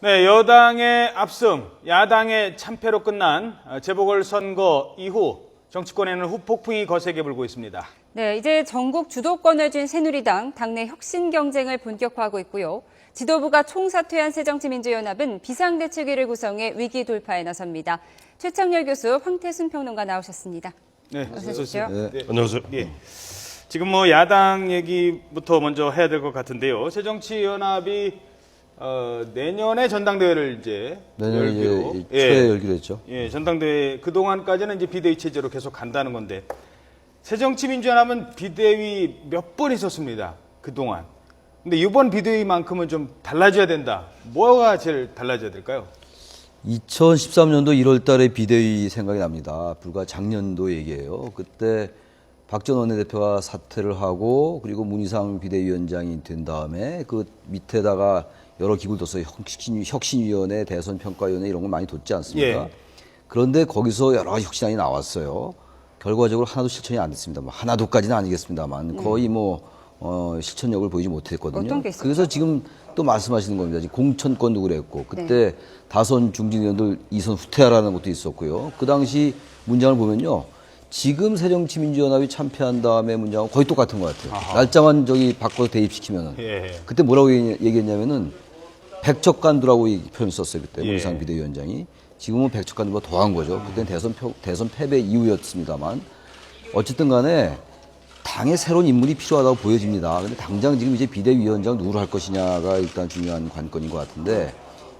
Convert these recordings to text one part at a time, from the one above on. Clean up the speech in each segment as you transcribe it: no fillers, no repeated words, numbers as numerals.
네, 여당의 압승, 야당의 참패로 끝난 재보궐선거 이후 정치권에는 후폭풍이 거세게 불고 있습니다. 네, 이제 전국 주도권을 쥔 새누리당 당내 혁신 경쟁을 본격화하고 있고요. 지도부가 총사퇴한 새정치민주연합은 비상대책위를 구성해 위기 돌파에 나섭니다. 최창렬 교수, 황태순 평론가 나오셨습니다. 네, 어서 오십시오. 네. 안녕하세요. 예. 지금 야당 얘기부터 먼저 해야 될 것 같은데요. 새정치연합이 내년에 전당대회를 이제 내년에 열기로 초에 열기로 했죠. 예, 전당대회 그동안까지는 이제 비대위 체제로 계속 간다는 건데 새정치민주연합은 비대위 몇 번 있었습니다. 그동안. 근데 이번 비대위만큼은 좀 달라져야 된다. 뭐가 제일 달라져야 될까요? 2013년도 1월 달에 비대위 생각이 납니다. 불과 작년도 얘기예요. 그때 박 전 원내대표가 사퇴를 하고 그리고 문희상 비대위원장이 된 다음에 그 밑에다가 여러 기구를 뒀어요. 혁신위원회, 대선평가위원회 이런 걸 많이 뒀지 않습니까? 예. 그런데 거기서 여러 가지 혁신안이 나왔어요. 결과적으로 하나도 실천이 안 됐습니다. 뭐 하나도까지는 아니겠습니다만 거의 실천력을 보이지 못했거든요. 어떤 게 있었죠? 그래서 지금 또 말씀하시는 겁니다. 지금 공천권도 그랬고 그때 다선 중진의원들 이선 후퇴하라는 것도 있었고요. 그 당시 문장을 보면요. 지금 새정치민주연합이 참패한 다음에 문장은 거의 똑같은 것 같아요. 아하. 날짜만 바꿔서 대입시키면은. 예. 그때 뭐라고 얘기했냐면은 백척간두라고 표현 썼어요. 그때 예. 문희상 비대위원장이. 지금은 백척간두보다 더한 거죠. 그때는 대선 패배 이후였습니다만 어쨌든 간에 당에 새로운 인물이 필요하다고 보여집니다. 근데 당장 지금 이제 비대위원장 누구로 할 것이냐가 일단 중요한 관건인 것 같은데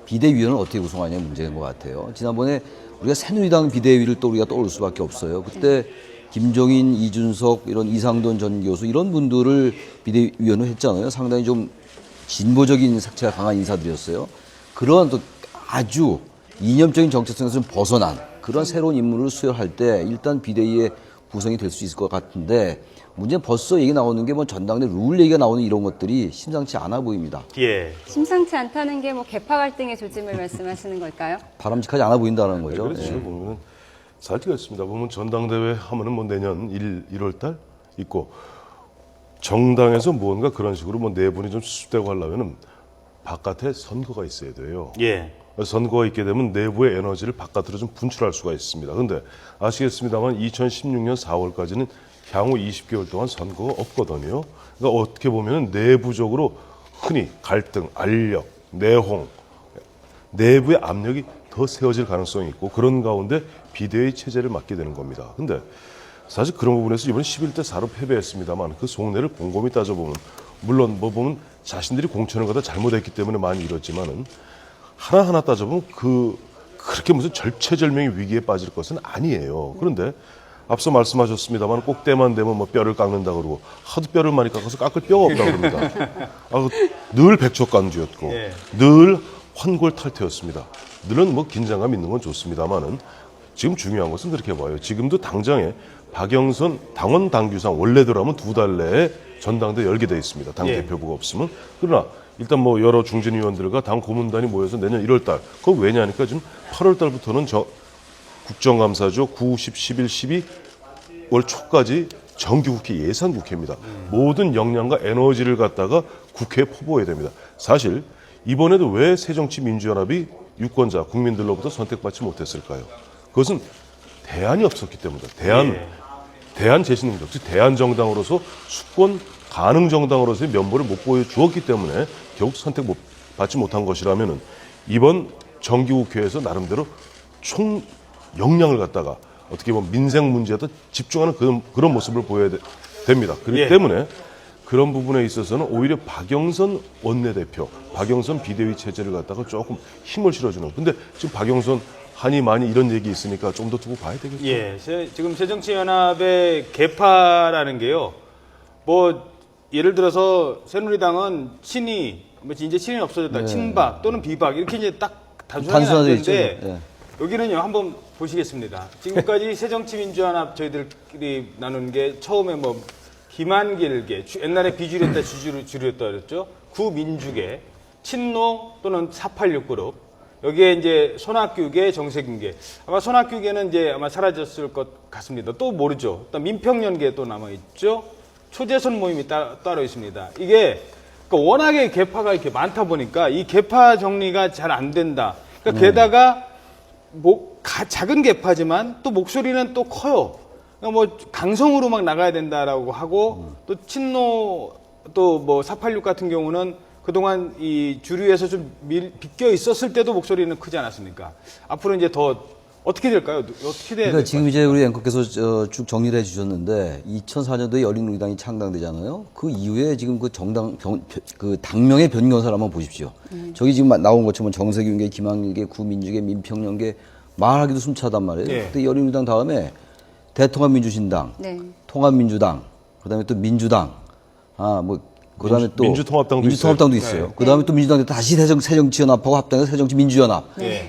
비대위원을 어떻게 구성하냐가 문제인 것 같아요. 지난번에 우리가 새누리당 비대위를 또 우리가 떠올 수밖에 없어요. 그때 김종인, 이준석, 이런 이상돈 전 교수 이런 분들을 비대위원을 했잖아요. 상당히 좀 진보적인 색채가 강한 인사들이었어요. 그러한 또 아주 이념적인 정체성에서 좀 벗어난 그런 새로운 인물을 수혈할 때 일단 비대위의 구성이 될 수 있을 것 같은데 문제는 벌써 얘기 나오는 게 전당대 룰 얘기가 나오는 이런 것들이 심상치 않아 보입니다. 예. 심상치 않다는 게 개파 갈등의 조짐을 말씀하시는 걸까요? 바람직하지 않아 보인다는 거죠. 그렇죠. 예. 보면은 살기가 있습니다. 보면 전당대회 하면은 내년 1월 달 있고 정당에서 뭔가 그런 식으로 내분이 좀 수습되고 하려면은 바깥에 선거가 있어야 돼요. 예. 선거가 있게 되면 내부의 에너지를 바깥으로 좀 분출할 수가 있습니다. 그런데 아시겠습니다만 2016년 4월까지는 향후 20개월 동안 선거가 없거든요. 그러니까 어떻게 보면 내부적으로 흔히 갈등, 알력, 내홍, 내부의 압력이 더 세워질 가능성이 있고 그런 가운데 비대위 체제를 맡게 되는 겁니다. 근데 사실 그런 부분에서 이번에 11대 4로 패배했습니다만 그 속내를 곰곰이 따져보면 물론 보면 자신들이 공천을 갖다 잘못했기 때문에 많이 이렇지만은 하나하나 따져보면 그렇게 무슨 절체절명의 위기에 빠질 것은 아니에요. 그런데 앞서 말씀하셨습니다만 꼭 때만 되면 뼈를 깎는다 그러고 하도 뼈를 많이 깎아서 깎을 뼈가 없다 그럽니다. 늘 백척간주였고 예. 늘 환골탈태였습니다. 늘은 긴장감 있는 건 좋습니다만은 지금 중요한 것은 그렇게 봐요. 지금도 당장에 박영선 당원 당규상 원래대로라면 2달 내에 전당대 열게 돼 있습니다. 당 예. 대표부가 없으면. 그러나 일단 여러 중진 의원들과 당 고문단이 모여서 내년 1월 달. 그거 왜냐니까 지금 8월 달부터는 국정감사죠. 9, 10, 11, 12월 초까지 정기국회 예산국회입니다. 모든 역량과 에너지를 갖다가 국회에 퍼부어야 됩니다. 사실 이번에도 왜 새정치민주연합이 유권자, 국민들로부터 선택받지 못했을까요? 그것은 대안이 없었기 때문입니다. 대안 제시 능력, 즉 대안 정당으로서 수권 가능 정당으로서의 면모를 못 보여주었기 때문에 결국 선택 받지 못한 것이라면은 이번 정기국회에서 나름대로 총 역량을 갖다가 어떻게 보면 민생 문제에 더 집중하는 그런 모습을 보여야 됩니다. 그렇기 때문에 그런 부분에 있어서는 오히려 박영선 원내대표, 박영선 비대위 체제를 갖다가 조금 힘을 실어주는. 근데 지금 박영선 한이 많이 이런 얘기 있으니까 좀 더 두고 봐야 되겠죠. 예. 지금 새정치연합의 개파라는 게요. 예를 들어서 새누리당은 친이, 이제 친이 없어졌다. 친박 또는 비박 이렇게 이제 딱 단순하게 단순화돼 있죠. 나누는데 여기는요. 한번 보시겠습니다. 지금까지 새정치민주연합 저희들끼리 나눈 게 처음에 김한길계, 옛날에 비주류였다 주류였다 그랬죠. 구민주계, 친노 또는 486 그룹. 여기에 이제 손학규계, 정세균계. 아마 손학규계는 이제 아마 사라졌을 것 같습니다. 또 모르죠. 또 민평연계 또 남아있죠. 초재선 모임이 따로 있습니다. 이게 그러니까 워낙에 계파가 이렇게 많다 보니까 이 계파 정리가 잘 안 된다. 그러니까 게다가 작은 계파지만 또 목소리는 또 커요. 그러니까 뭐 강성으로 막 나가야 된다라고 하고 또 친노 또 뭐 486 같은 경우는 그동안 이 주류에서 좀 비껴 있었을 때도 목소리는 크지 않았습니까? 앞으로 이제 더 어떻게 될까요? 어떻게 돼야 그러니까 될까요? 지금 이제 우리 앵커께서 쭉 정리를 해주셨는데 2004년도에 열린우리당이 창당되잖아요. 그 이후에 지금 그 그 당명의 변경사를 한번 보십시오. 저기 지금 나온 것처럼 정세균계, 김한길계, 구민주계, 민평연계 말하기도 숨차단 말이에요. 예. 그때 열린우리당 다음에 대통합민주신당, 네. 통합민주당, 그다음에 또 민주당, 그다음에 또 민주통합당도 민주통합당도 있어요. 그다음에 또 민주당도 다시 새정치연합하고 합당해서 새정치민주연합.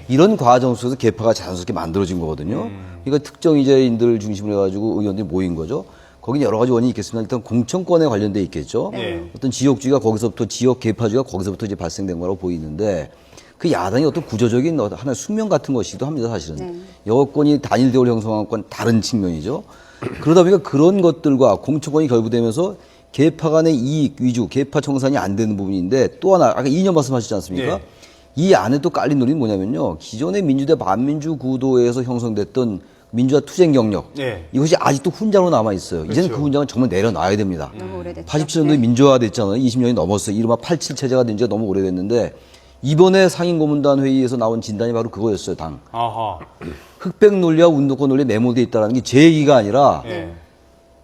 이런 과정 속에서 개파가 자연스럽게 만들어진 거거든요. 그러니까 특정 이제인들 중심으로 해가지고 의원들이 모인 거죠. 거기 여러 가지 원인이 있겠습니다. 일단 공천권에 관련돼 있겠죠. 어떤 지역주의가 거기서부터 지역 개파주의가 거기서부터 이제 발생된 거라고 보이는데 그 야당이 어떤 구조적인 하나의 숙명 같은 것이기도 합니다. 사실은 여권이 단일 대우를 형성한 건 다른 측면이죠. 그러다 보니까 그런 것들과 공천권이 결부되면서 개파 간의 이익 위주, 개파 청산이 안 되는 부분인데 또 하나, 아까 2년 말씀하셨지 않습니까? 네. 이 안에 또 깔린 논리는 뭐냐면요. 기존의 민주대 반민주 구도에서 형성됐던 민주화 투쟁 경력. 네. 이것이 아직도 훈장으로 남아있어요. 이제는 그렇죠. 그 훈장은 정말 내려놔야 됩니다. 너무 오래됐죠. 87년도에 민주화가 됐잖아요. 20년이 넘었어요. 이른바 87 체제가 된 지가 너무 오래됐는데 이번에 상임고문단 회의에서 나온 진단이 바로 그거였어요. 당. 아하. 흑백 논리와 운동권 논리에 매몰되어 있다는 게 제 얘기가 아니라 예.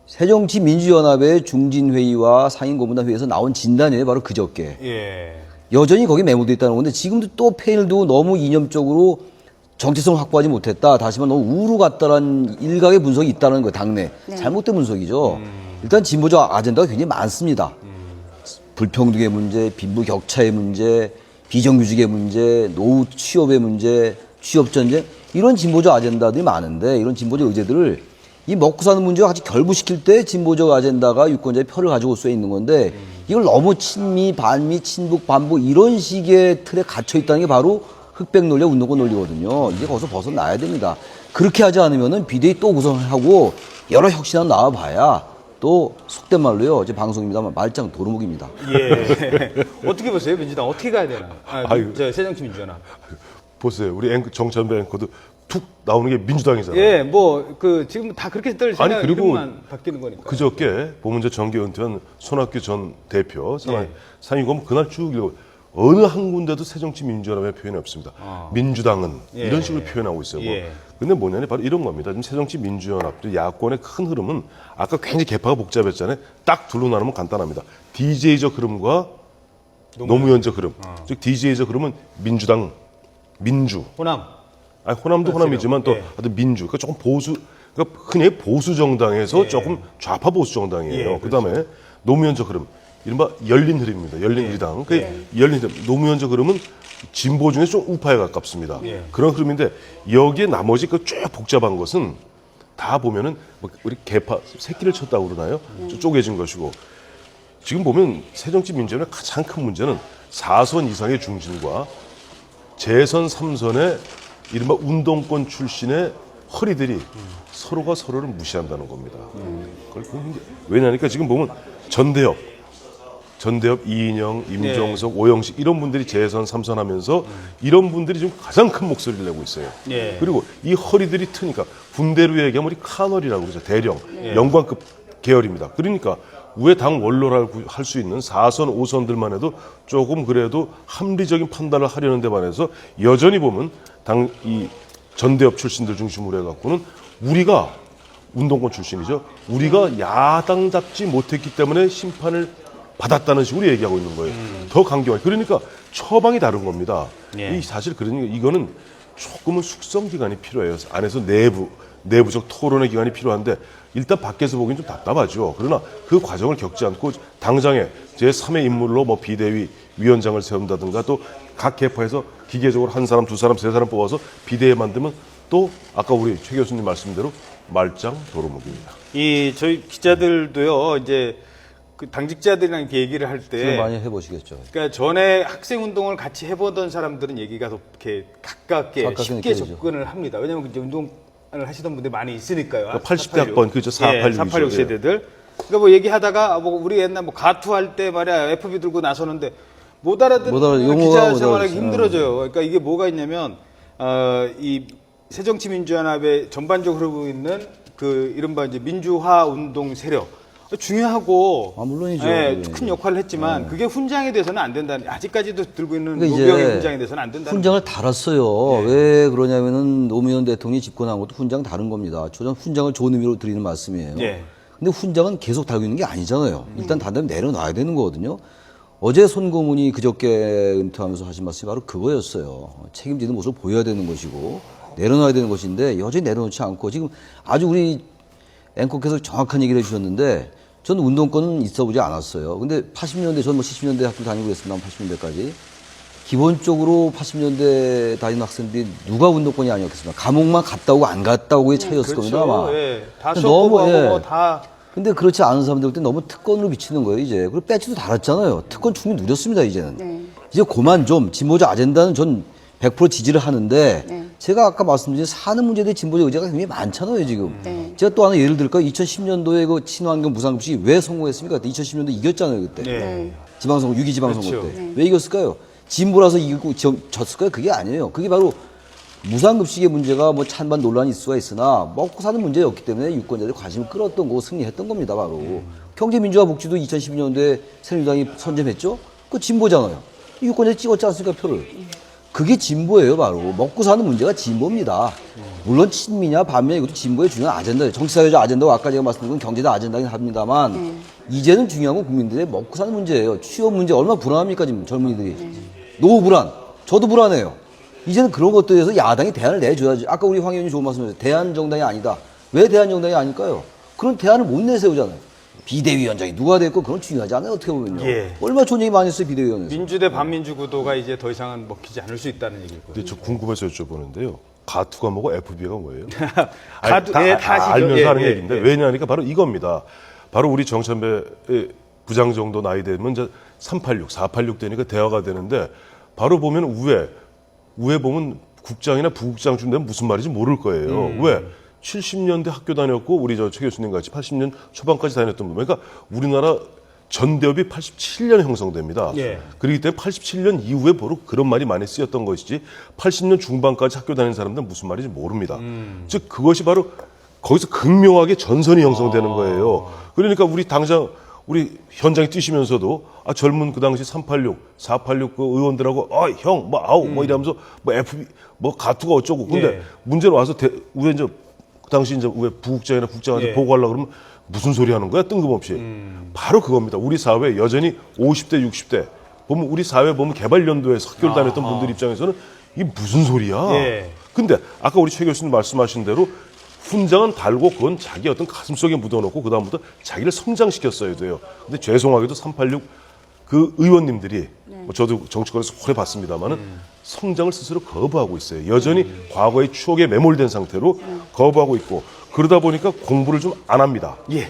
새정치민주연합의 중진회의와 상임고문단 회의에서 나온 진단이에요. 바로 그저께. 예. 여전히 거기에 매몰되어 있다는 건데 지금도 또 폐인을 두고 너무 이념적으로 정체성을 확보하지 못했다. 다시 말해 너무 우로 갔다라는 일각의 분석이 있다는 거예요. 당내. 잘못된 분석이죠. 일단 진보적 아젠다가 굉장히 많습니다. 불평등의 문제, 빈부 격차의 문제, 비정규직의 문제, 노후 취업의 문제, 취업전쟁 이런 진보적 아젠다들이 많은데 이런 진보적 의제들을 이 먹고 사는 문제와 같이 결부시킬 때 진보적 아젠다가 유권자의 표를 가지고 올 수 있는 건데 이걸 너무 친미, 반미, 친북, 반부 이런 식의 틀에 갇혀 있다는 게 바로 흑백 논리와 운동권 논리거든요. 이제 거기서 벗어나야 됩니다. 그렇게 하지 않으면은 비대위 또 구성하고 여러 혁신안 나와봐야 또 속된 말로요. 이제 방송입니다만 말짱 도루묵입니다. 예. 어떻게 보세요? 민주당 어떻게 가야 되나? 아유. 새정치민주연합. 보세요. 우리 정찬배 앵커도 툭 나오는 게 민주당이잖아요. 예, 뭐 지금 다 그렇게 뜰 생각 그리고 이름만 바뀌는 거니까. 그저께 보문제 정계 은퇴한 손학규 전 대표 상임고문 그날 쭉 읽어 어느 한 군데도 새정치민주연합의 표현이 없습니다. 민주당은 이런 식으로 표현하고 있어요. 예. 근데 뭐냐면 바로 이런 겁니다. 지금 새정치민주연합, 야권의 큰 흐름은 아까 굉장히 개파가 복잡했잖아요. 딱 둘로 나누면 간단합니다. DJ적 흐름과 노무현적 흐름. 즉 DJ적 흐름은 민주당, 민주. 호남. 호남도 호남이지만 또 하여튼 민주. 그러니까 조금 보수, 그러니까 흔히 보수 정당에서 조금 좌파 보수 정당이에요. 예, 그다음에 노무현적 흐름. 이른바 열린 흐름입니다. 열린 우리당. 그 열린 흐름. 노무현적 흐름은 진보 중에 좀 우파에 가깝습니다. 그런 흐름인데 여기에 나머지 그 쭉 복잡한 것은 다 보면은 뭐 우리 개파 새끼를 쳤다고 그러나요? 쪼개진 것이고 지금 보면 새정치민주연합의 가장 큰 문제는 4선 이상의 중진과 재선 3선의 이른바 운동권 출신의 허리들이 서로가 서로를 무시한다는 겁니다. 왜냐하니까 지금 보면 전대협, 이인영, 임종석, 오영식 이런 분들이 재선 3선 하면서 이런 분들이 지금 가장 큰 목소리를 내고 있어요. 예. 그리고 이 허리들이 트니까 군대로 얘기하면 우리 카널이라고 그러죠. 대령, 영관급 계열입니다. 그러니까 왜 당 원로라고 할 수 있는 4선, 5선들만 해도 조금 그래도 합리적인 판단을 하려는 데 반해서 여전히 보면 당 이 전대협 출신들 중심으로 해갖고는 우리가 운동권 출신이죠. 우리가 야당답지 못했기 때문에 심판을 받았다는 식으로 얘기하고 있는 거예요. 더 강경하게. 그러니까 처방이 다른 겁니다. 예. 이 사실 그러니까 이거는 조금은 숙성 기간이 필요해요. 안에서 내부적 토론의 기간이 필요한데 일단 밖에서 보기엔 좀 답답하죠. 그러나 그 과정을 겪지 않고 당장에 제3의 인물로 뭐 비대위 위원장을 세운다든가 또 각 개파에서 기계적으로 한 사람, 두 사람, 세 사람 뽑아서 비대위 만들면 또 아까 우리 최 교수님 말씀대로 말짱 도루묵입니다. 저희 기자들도요, 이제 그 당직자들이랑 이렇게 얘기를 할 생각 때. 많이 해보시겠죠. 그러니까 전에 학생 운동을 같이 해보던 사람들은 얘기가 더 이렇게 가깝게 쉽게 느껴지죠. 접근을 합니다. 왜냐하면 이제 운동을 하시던 분들이 많이 있으니까요. 80대 학번, 그죠? 486 486 이죠. 세대들. 그러니까 뭐 얘기하다가 뭐 우리 옛날 뭐 가투할 때 말이야 FB 들고 나서는데 못 알아듣는 용어가 기자 못 생활하기 알아듣죠. 힘들어져요. 그러니까 이게 뭐가 있냐면 이 새정치민주연합에 전반적으로 흐르고 있는 그 이른바 이제 민주화 운동 세력 중요하고 물론이죠. 예, 예. 큰 역할을 했지만 그게 훈장이 돼서는 안 된다는 아직까지도 들고 있는 그러니까 노병의 이제 훈장이 돼서는 안 된다는 훈장을 달았어요. 왜 그러냐면은 노무현 대통령이 집권한 것도 훈장 다른 겁니다. 저는 훈장을 좋은 의미로 드리는 말씀이에요. 예. 근데 훈장은 계속 달고 있는 게 아니잖아요. 일단 단단히 내려놔야 되는 거거든요. 어제 손고문이 그저께 은퇴하면서 하신 말씀이 바로 그거였어요. 책임지는 모습을 보여야 되는 것이고 내려놔야 되는 것인데 여전히 내려놓지 않고 지금 아주 우리 앵커께서 정확한 얘기를 해주셨는데 저는 운동권은 있어보지 않았어요. 근데 80년대, 저는 뭐 70년대 학교 다니고 그랬습니다. 80년대까지. 기본적으로 80년대 다니는 학생들이 누가 운동권이 아니었겠습니까? 감옥만 갔다 오고 안 갔다 오고의 차이였을 겁니다, 아마. 예. 다 근데 수업하고 예. 뭐 다 근데 그렇지 않은 사람들 볼 때 너무 특권으로 비치는 거예요, 이제. 그리고 배지도 달았잖아요. 특권 충분히 누렸습니다, 이제는. 네. 이제 그만 좀, 진보자 아젠다는 전 100% 지지를 하는데, 네. 제가 아까 말씀드린 사는 문제에 대해 진보적 의제가 굉장히 많잖아요, 지금. 네. 제가 또 하나 예를 들까요? 2010년도에 그 친환경 무상급식이 왜 성공했습니까? 그때 2010년도 이겼잖아요, 그때. 네. 지방선거, 6.2 지방선거 그렇죠. 때. 네. 왜 이겼을까요? 진보라서 이기고 졌을까요? 그게 아니에요. 그게 바로 무상급식의 문제가 뭐 찬반 논란이 있을 수가 있으나 먹고 사는 문제였기 때문에 유권자들이 관심을 끌었던 거고 승리했던 겁니다, 바로. 경제민주화 복지도 2012년도에 새누리당이 선점했죠? 그거 진보잖아요. 유권자들이 찍었지 않습니까, 표를. 그게 진보예요, 바로. 먹고 사는 문제가 진보입니다. 물론 친미냐 반미냐 이것도 진보의 중요한 아젠다예요. 정치사회적 아젠다고 아까 제가 말씀드린 건 경제적 아젠다긴 합니다만 이제는 중요한 건 국민들의 먹고 사는 문제예요. 취업 문제 얼마나 불안합니까, 지금 젊은이들이. 노후 불안. 저도 불안해요. 이제는 그런 것들에 대해서 야당이 대안을 내줘야지. 아까 우리 황 의원님 좋은 말씀하셨어요. 대안정당이 아니다. 왜 대안정당이 아닐까요? 그런 대안을 못 내세우잖아요. 비대위원장이 누가 됐고 그건 중요하지 않아요, 어떻게 보면요. 예. 얼마나 좋은 얘기 많이 했어요, 비대위원회에서. 민주대 반민주 구도가 이제 더 이상은 먹히지 않을 수 있다는 얘기고요. 근데 저 궁금해서 여쭤보는데요. 가투가 뭐고 FB가 뭐예요? 가투, 예, 다 아시죠? 알면서 예, 하는 예, 얘기인데 예. 왜냐하니까 바로 이겁니다. 바로 우리 정찬배 부장 정도 나이 되면 이제 386, 486 되니까 대화가 되는데 바로 보면 우에 보면 국장이나 부국장쯤 되면 무슨 말인지 모를 거예요. 왜? 70년대 학교 다녔고 우리 저 최 교수님 같이 80년 초반까지 다녔던 분. 그러니까 우리나라 전대협이 87년에 형성됩니다. 예. 그렇기 때문에 87년 이후에 바로 그런 말이 많이 쓰였던 것이지 80년 중반까지 학교 다니는 사람들은 무슨 말인지 모릅니다. 즉 그것이 바로 거기서 극명하게 전선이 형성되는 거예요. 그러니까 우리 현장에 뛰시면서도 젊은 그 당시 386, 486 그 의원들하고 형 뭐 아우 뭐 이러면서 뭐 FB 뭐 가투가 어쩌고 근데 예. 문제는 와서 우에 이제 그 당시 이제 왜 부국장이나 국장한테 예. 보고하려고 그러면 무슨 소리 하는 거야 뜬금없이 바로 그겁니다. 우리 사회 여전히 50대 60대 보면 우리 사회 보면 개발연도에서 학교를 다녔던 분들 입장에서는 이게 무슨 소리야. 예. 근데 아까 우리 최 교수님 말씀하신 대로 훈장은 달고 그건 자기 어떤 가슴속에 묻어놓고 그다음부터 자기를 성장시켰어야 돼요. 근데 죄송하게도 386 그 의원님들이 뭐 저도 정치권에서 오래 봤습니다만은 성장을 스스로 거부하고 있어요. 여전히 과거의 추억에 매몰된 상태로 거부하고 있고 그러다 보니까 공부를 좀 안 합니다. 예.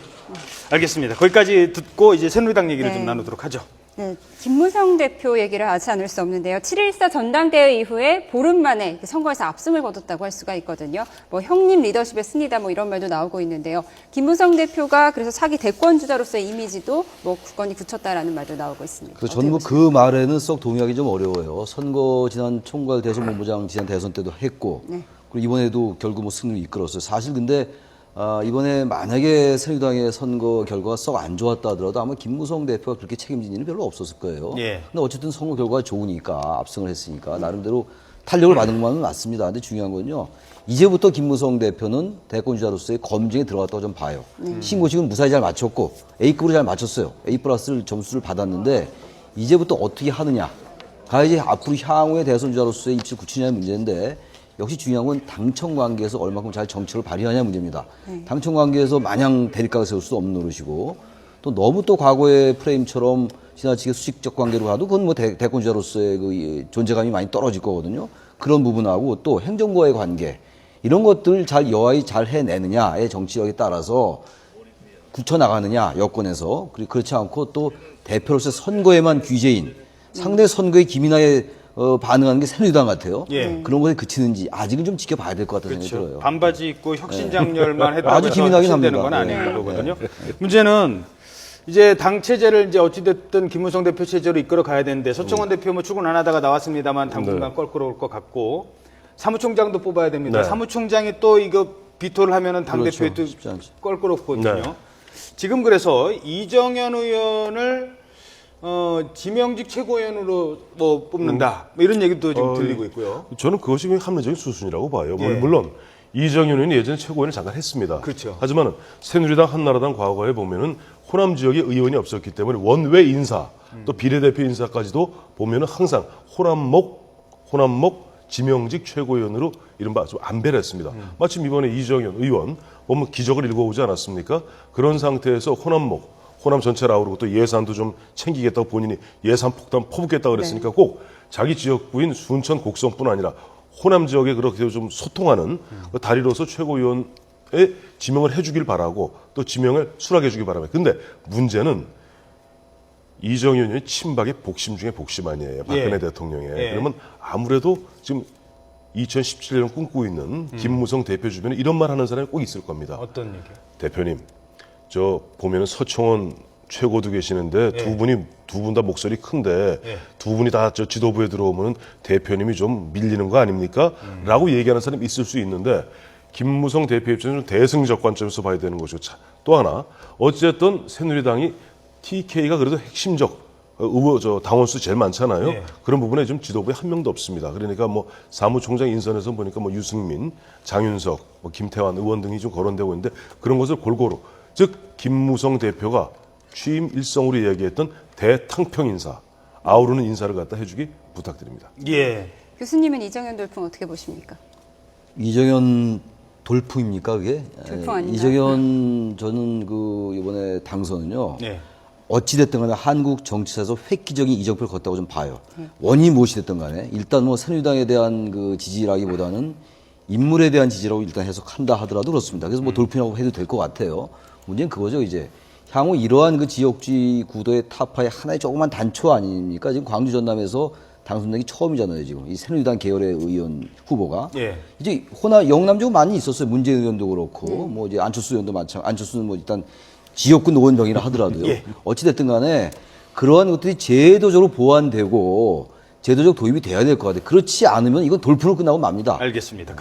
알겠습니다. 거기까지 듣고 이제 새누리당 얘기를 네. 좀 나누도록 하죠. 네, 김무성 대표 얘기를 하지 않을 수 없는데요. 7.14 전당대회 이후에 보름 만에 선거에서 압승을 거뒀다고 할 수가 있거든요. 뭐 형님 리더십의 승리다 뭐 이런 말도 나오고 있는데요. 김무성 대표가 그래서 차기 대권 주자로서의 이미지도 뭐 굳건히 굳혔다라는 말도 나오고 있습니다. 그 저는 뭐 그 말에는 썩 동의하기 좀 어려워요. 선거 지난 총괄 대선 본부장 지난 대선 때도 했고 그리고 이번에도 결국 뭐 승리를 이끌었어요. 사실 근데 이번에 만약에 새누리당의 선거 결과가 썩 안 좋았다 하더라도 아마 김무성 대표가 그렇게 책임진 일은 별로 없었을 거예요. 예. 근데 어쨌든 선거 결과가 좋으니까 압승을 했으니까 나름대로 탄력을 받은 것만은 맞습니다. 근데 중요한 건요. 이제부터 김무성 대표는 대권 주자로서의 검증에 들어갔다고 좀 봐요. 신고식은 무사히 잘 마쳤고 A급으로 잘 마쳤어요. A 플러스를 점수를 받았는데 이제부터 어떻게 하느냐가 이제 앞으로 향후의 대선 주자로서의 입지 굳히냐의 문제인데 역시 중요한 건 당청 관계에서 얼마큼 잘 정책을 발휘하냐 문제입니다. 당청 관계에서 마냥 대립각을 세울 수 없는 노릇이고 또 너무 또 과거의 프레임처럼 지나치게 수직적 관계로 가도 그건 뭐 대권 주자로서의 그 존재감이 많이 떨어질 거거든요. 그런 부분하고 또 행정부와의 관계 이런 것들을 여하이 잘 해내느냐의 정치력에 따라서 굳혀나가느냐 여권에서 그렇지 않고 또 대표로서 선거에만 귀재인 상대 선거의 기민하에 반응하는 게 새누리당 같아요. 예. 그런 것에 그치는지 아직은 좀 지켜봐야 될 것 같다는 생각이 그렇죠. 들어요. 반바지 입고 혁신장렬만 했다고 아주 해서 기민하긴 혁신되는 합니다. 건 아닌 네. 거거든요. 문제는 이제 당 체제를 이제 어찌됐든 김무성 대표 체제로 이끌어 가야 되는데 서청원 대표 뭐 출근 안 하다가 나왔습니다만 당분간 껄끄러울 것 같고 사무총장도 뽑아야 됩니다. 네. 사무총장이 또 이거 비토를 하면은 당 그렇죠. 대표에 또 쉽지 않죠. 껄끄럽거든요. 네. 지금 그래서 이정현 의원을 지명직 최고위원으로 뭐 뽑는다 뭐 이런 얘기도 좀 들리고 있고요. 저는 그것이 합리적인 수순이라고 봐요. 예. 물론 이정현 의원이 예전에 최고위원을 잠깐 했습니다. 그렇죠. 하지만 새누리당, 한나라당 과거에 보면은 호남 지역에 의원이 없었기 때문에 원외 인사 또 비례대표 인사까지도 보면은 항상 호남목 지명직 최고위원으로 이른바 좀 안배를 했습니다. 마침 이번에 이정현 의원 보면 기적을 읽어오지 않았습니까? 그런 상태에서 호남 전체를 아우르고 또 예산도 좀 챙기겠다고 본인이 예산 폭탄 퍼붓겠다고 그랬으니까 꼭 자기 지역구인 순천 곡성뿐 아니라 호남 지역에 그렇게 좀 소통하는 그 다리로서 최고위원에 지명을 해주길 바라고 또 지명을 수락해 주길 바랍니다. 근데 문제는 이정현 의원이 친박의 복심 중에 복심 아니에요. 박근혜 예. 대통령의. 예. 그러면 아무래도 지금 2017년 꿈꾸고 있는 김무성 대표 주변에 이런 말 하는 사람이 꼭 있을 겁니다. 어떤 얘기요? 대표님, 저 보면은 서청원 최고도 계시는데 두 분 다 목소리 큰데 두 분이 다 저 지도부에 들어오면 대표님이 좀 밀리는 거 아닙니까? 라고 얘기하는 사람이 있을 수 있는데 김무성 대표 입장에서는 대승적 관점에서 봐야 되는 거죠. 자, 또 하나 어쨌든 새누리당이 TK가 그래도 핵심적 당원수 제일 많잖아요. 예. 그런 부분에 좀 지도부에 한 명도 없습니다. 그러니까 뭐 사무총장 인선에서 보니까 뭐 유승민, 장윤석, 뭐 김태환 의원 등이 좀 거론되고 있는데 그런 것을 골고루 즉 김무성 대표가 취임 일성으로 얘기했던 대탕평 인사 아우르는 인사를 갖다 해주기 부탁드립니다. 예. 교수님은 이정현 돌풍 어떻게 보십니까? 이정현 돌풍입니까 그게? 돌풍 아닌가요? 이정현 저는 그 이번에 당선은요. 예. 어찌됐든 간에 한국 정치사에서 획기적인 이정표를 걷다고 좀 봐요. 원인이 무엇이 됐든 간에 일단 뭐 새누리당에 대한 그 지지라기보다는 인물에 대한 지지라고 일단 해석한다 하더라도 그렇습니다. 그래서 뭐 돌풍이라고 해도 될 것 같아요. 문제는 그거죠 이제. 향후 이러한 그 지역주의 구도의 타파의 하나의 조그만 단초 아닙니까? 지금 광주 전남에서 당선되기 처음이잖아요, 지금. 이 새누리당 계열의 의원 후보가. 예. 이제 영남 지역 많이 있었어요. 문재인 의원도 그렇고, 뭐 이제 안철수 의원도 안철수는 뭐 일단 지역구 노원병이라 하더라도요. 예. 어찌됐든 간에 그러한 것들이 제도적으로 보완되고 제도적 도입이 돼야 될 것 같아요. 그렇지 않으면 이건 돌풍으로 끝나고 맙니다. 알겠습니다.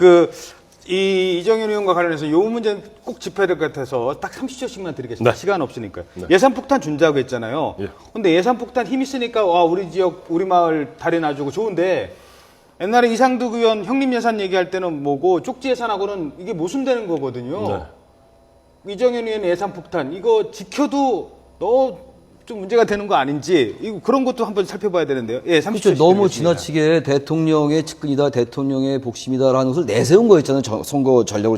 이정현 의원과 관련해서 이 문제는 꼭 짚어야 될 것 같아서 딱 30초씩만 드리겠습니다. 네. 시간 없으니까요. 예산폭탄 준다고 했잖아요. 예. 근데 예산폭탄 힘 있으니까 와 우리 지역 우리 마을 다리 놔주고 좋은데 옛날에 이상득 의원 형님 예산 얘기할 때는 뭐고 쪽지 예산하고는 이게 모순되는 거거든요. 이정현 의원 예산폭탄 이거 지켜도 좀 문제가 되는 거 아닌지 그런 것도 한번 살펴봐야 되는데요. 예, 30초 그렇죠. 너무 지나치게 대통령의 측근이다, 대통령의 복심이다라는 것을 내세운 거였잖아요. 선거 전략을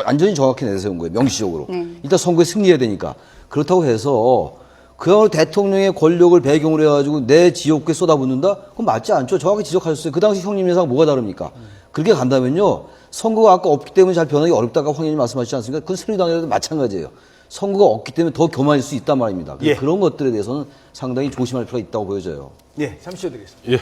완전히 정확히 내세운 거예요. 명시적으로. 일단 선거에 승리해야 되니까. 그렇다고 해서 그야말로 대통령의 권력을 배경으로 해가지고 내 지역구에 쏟아붓는다? 그건 맞지 않죠. 정확히 지적하셨어요. 그 당시 형님 예상 뭐가 다릅니까? 그렇게 간다면요. 선거가 아까 없기 때문에 잘 변하기 어렵다고 황 의원님 말씀하시지 않습니까? 그건 새누리당이라도 마찬가지예요. 선거가 없기 때문에 더 교만일 수 있단 말입니다. 예. 그런 것들에 대해서는 상당히 조심할 필요가 있다고 보여져요. 예, 30초 드리겠습니다. 예,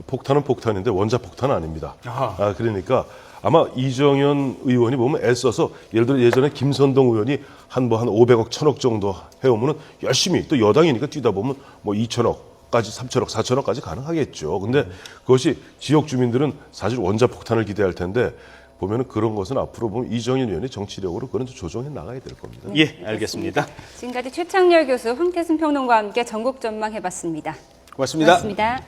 폭탄은 폭탄인데 원자 폭탄은 아닙니다. 아하. 그러니까 아마 이정현 의원이 보면 애써서 예를 들어 예전에 김선동 의원이 한 500억, 1000억 정도 해오면은 열심히 또 여당이니까 뛰다 보면 뭐 2천억까지 3천억, 4천억까지 가능하겠죠. 근데 그것이 지역 주민들은 사실 원자 폭탄을 기대할 텐데 보면은 그런 것은 앞으로 보면 이정현 의원의 정치력으로 그런 조정해 나가야 될 겁니다. 예, 알겠습니다. 지금까지 최창렬 교수, 황태순 평론가와 함께 전국 전망해봤습니다. 고맙습니다. 고맙습니다.